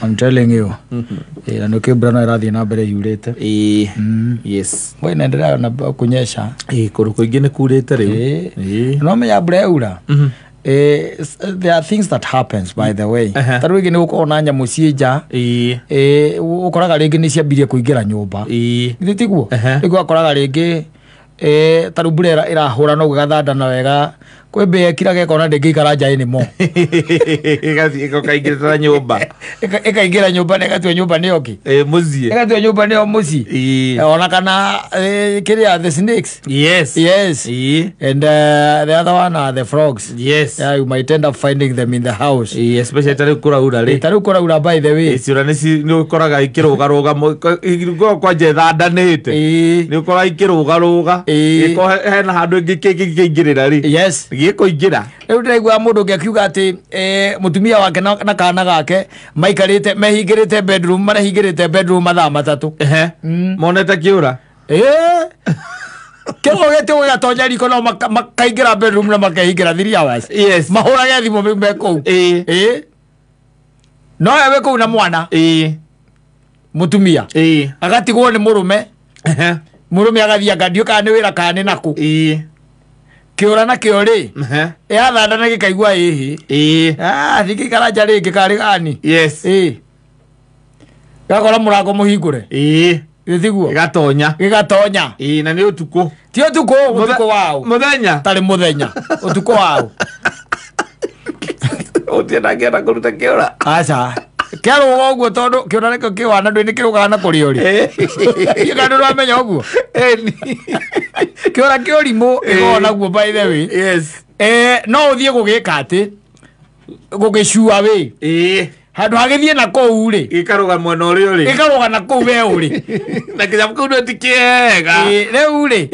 I'm telling you. Na nuke brano irathi na mbere yurite. Yes. Boy naendelea na kunyesha. Kuru kuingi ni kurite riu. No me ya breura. There are things that happens by the way. Taru igi ni ukona nyamu cienja. Ukoraga ringi ni ciambirie kuingira nyumba. Githitiguo. Rigu akoraga ringi taru mbura irahura no gugathandana wega kwembe ekiraga ekona ndingikara nja ni mo ikaingira nyumba ikaingira nyumba negatwe nyumba ni oki muzie negatwe nyumba ni muzie ona kana kiria the snakes. Yes and the other one are the frogs. Yes, you might end up finding them in the house, especially taru kura ura by the way sura ni ukoraga ikirugaruga kwa jethandanite ni ukora ikirugaruga iko hena handu ngikingirira ri yes gikuingira riu ndiraigua mundu ngiakiuga ati mutumia wake na kana gake maikarite mehingirite bedroom marahingirite bedroom mathaa matatu monete kiura Kegogete gatonya riko no makaingira bedroom na makahingira 3 hours. Yes, mahura thimo meko no yawe ko na mwana mutumia agatigwo ni murume murume agathia gadio kana wira kana naku kiura na kiori thanda na gikaigua thiki karanja ringi kari gani. Yes, gakora murango muhingure githiguo gatonya na ni utuko ti utuko wao muthenya tari muthenya utuko wao utienda ngera kuruta kiura acha kero oguo tondu kiura niko kiwana ndwi nikirugana kuri uri ikandu ramenya oguo kiura kiurimu igona guo by the way. Yes, no uthie gugika ati gugicua we handu hagithie na kou ri ikaruga mwena uri uri ikaruga na kou we uri na kinya kou ndo tikiega riu ri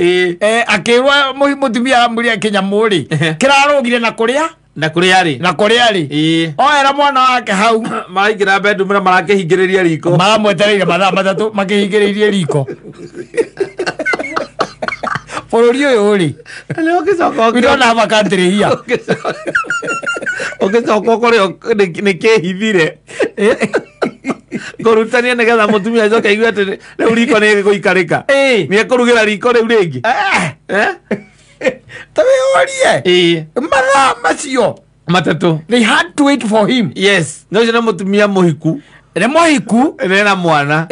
akirwa mutumia muri kinyamu ri kirarugire na kuria era mwana wake hau maraingira bedroom marakihingiriria riko maramwetereire mathaa matatu makihingiririe riko bururi uyu ri we don't have a country here ugicoka kurio ni kihithire kurutania nigetha mutumia acoke aigue ati riu riko ni guikarika ni ekurugira riko riu ringi tawiurie mathaa macio matatu they had to wait for him. Yes, no jana mutumia muhiku na mwana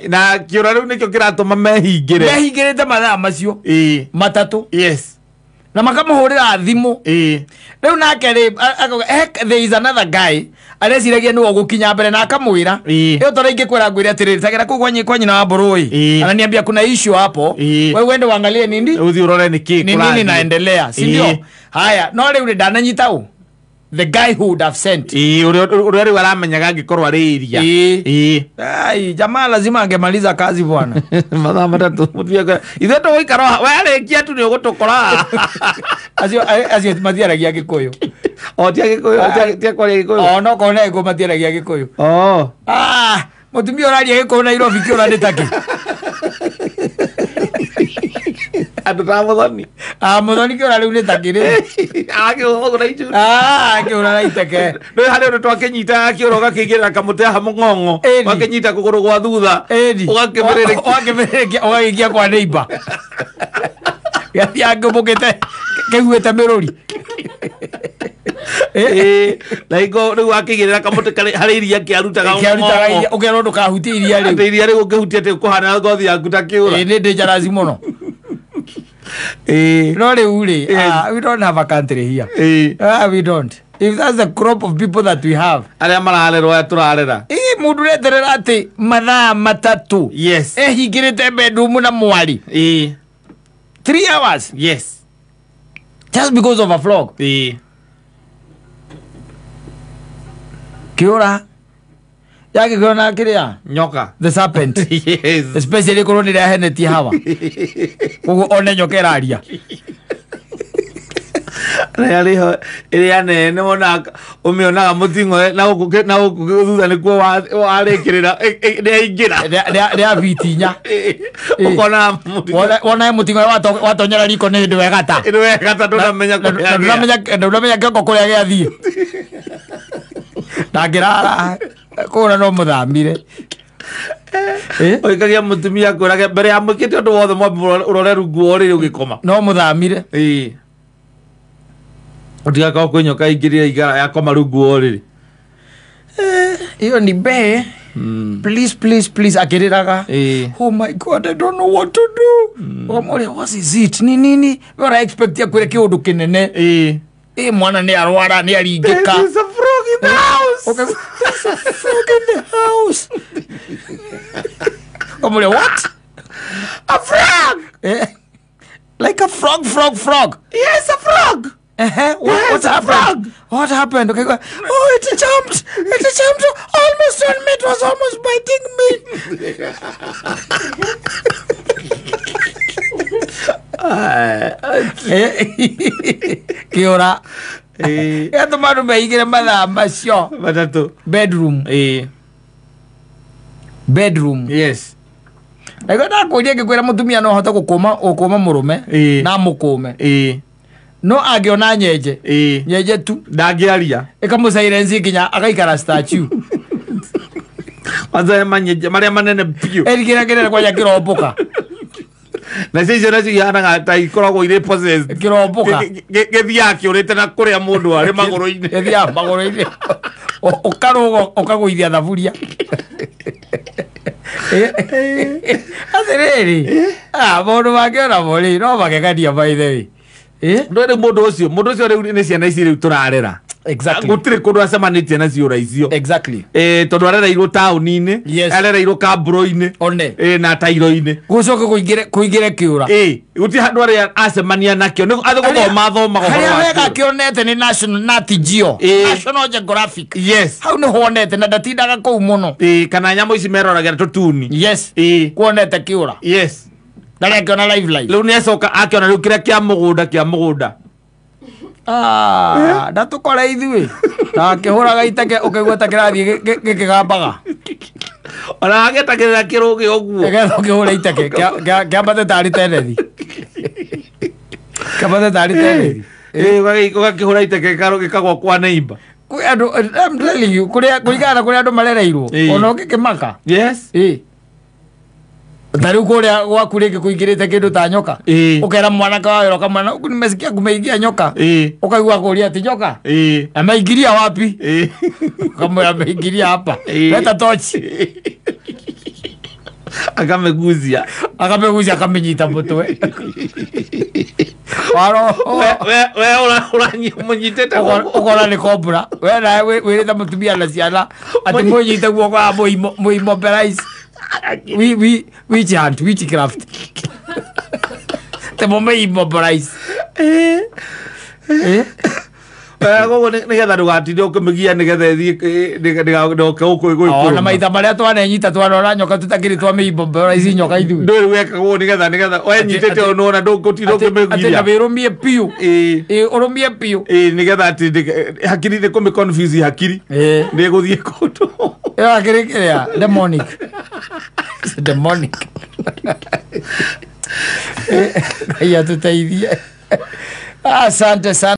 na kiura riu nikio kiratuma mehingirite mathaa macio matatu. Yes, na makamuhurira thimu riu nake there is another guy areciragia niwe gukinya mbere na akamwira iyo tora ingikwira ngwire atiriri tagera ku kwa nyina wa burui ananiambia kuna issue hapo wewe wende uangalie nini uthi urore nini naendelea, si ndio? Haya, no riu ndananyita u the guy who would have sent uri waramenyaga ngikorwa riria ai jamaa lazima angemaliza kazi bwana mathaa matatu mutumia ithe to ikaro warikia tu ni ugutokora azio mathiaragia gikuyu tia kwaria gikuyu no kone go mathiaragia gikuyu mutumia uraria gikuyu Nairobi kiura nitaki andu ta muthoni muthoni kiura riu nitaki ri kiura na iteke no hande ndo twakinyita kiura gakigirira kamutea hamu ngongo wakinyita kuguru gwa thutha ugakimerereki ugagikia kwa neighbor yathia ngumukite kiguite miruri na iko riu akigirira kamute hari iria kiarutaga ukero ndukahutia iria riu ukihutia ati kuhana ngothi yaku ta kiura ni dangerous muno no riu ri we don't have a country here. We don't. If that's the crop of people that we have aria mararerwa turarera mundu reterera ati mathaa matatu yes hingirite bedroom na mwari 3 hours yes just because of a frog kiura yake kona kiria nyoka the serpent yes especially koroni ya heneti hawa one nyoka iraria Realiho iria nene wona umionaga mutingo na thutha nikuo warekirira ria vitinya ukona wona mutingo watonyera riko ni ndu wegata ndunamenya kiko kuria giathie ndangirara kura no muthamire oikagia mutumia kwirage mbere ya mwikite undu wothe urore rungu ori ugikoma no muthamire utigaka kwinyoka ingirire igara ya koma rungu ori iyo ni be please akiriraga oh my god I don't know what to do omole what is it nini ora expect ya kwire kiundu kinene mwana ni arwara ni aringika there's a frog in the house okay there's a frog in the house omole what a frog like a frog yes a frog what happened? What happened? Okay, go. Oh, it jumped almost on me. It was almost biting me. Kiora. Ya tu maru baigire mathaa macio. Matatu. Bedroom. Yes. Ego ndakuria ngikwira mutumia no hota gukuma murume na mukume. No agiona nyenje tu ndagiaria ikamusilence kinya akaikara statue kwanza manyenje maria manene pio erigira kwa kiromboka na sisi na sisi yana ngata ikoragwo ire process kiromboka gethia kiurite na kuria mundu ari maguru-ini gethia maguru-ini ukarugo ukaguithia thaburia athiriri mundu wangiona muri no magegania by the way ndore mundu ucio riu ni ciana ici riu turarera exactly gutire kundu acemanitie na ciura icio exactly tondu arereirwo tauni-ini arereirwo kamburo-ini na tairo-ini gucoke kuingire kiura guti handu aria acemania nakio athe guthoma athomaga haria wega kionete ni National Geographic yes hau ni honete na ndatindaga kuu muno kana nyamo ici meroragira tutuni yes kuonete kiura yes ndare kiona live riu ni acoka akiona riu kiria kia mugunda ndatukora ithui na kihuraga iteke ukigwa ta kirathi gikigambaga ona agetakirira kirugi oguo egetho kihura iteke kiambate tari tenethi kiambate tari tenethi ugakihura iteke gikagwa kwa neighbor andu I'm telling you kurigana kuria andu marereirwo ona ukikimaka yes Tariu kuria gwaku rigi kuingirite kindu ta nyoka ukera mwana ka yoka mwana nimesikia kumeingia nyoka ukaigua kuria ati nyoka ameingiria wapi kama ameingiria hapa leta tochi akameguzia akamenyita mutwe waro we munyitete ukora ni kobra we na wirita mutumia na ciana ati munyite guoko wa muimobilize witchcraft te mome immobilize gogo nigetha ndugatinde ukimegia nigetha ndoke uku na maitha maria twanenyita twarora nyoka tutakiri twamimmobilize nyoka ithu nduri wekagwo nigetha wenyitete onona ndugutinde ukimegia ati na wirumie piu urumie piu nigetha ati hakiri ni kumi confuse hakiri ndi guthie kundu hakiri kiria demonic ya tuteithie asante sana.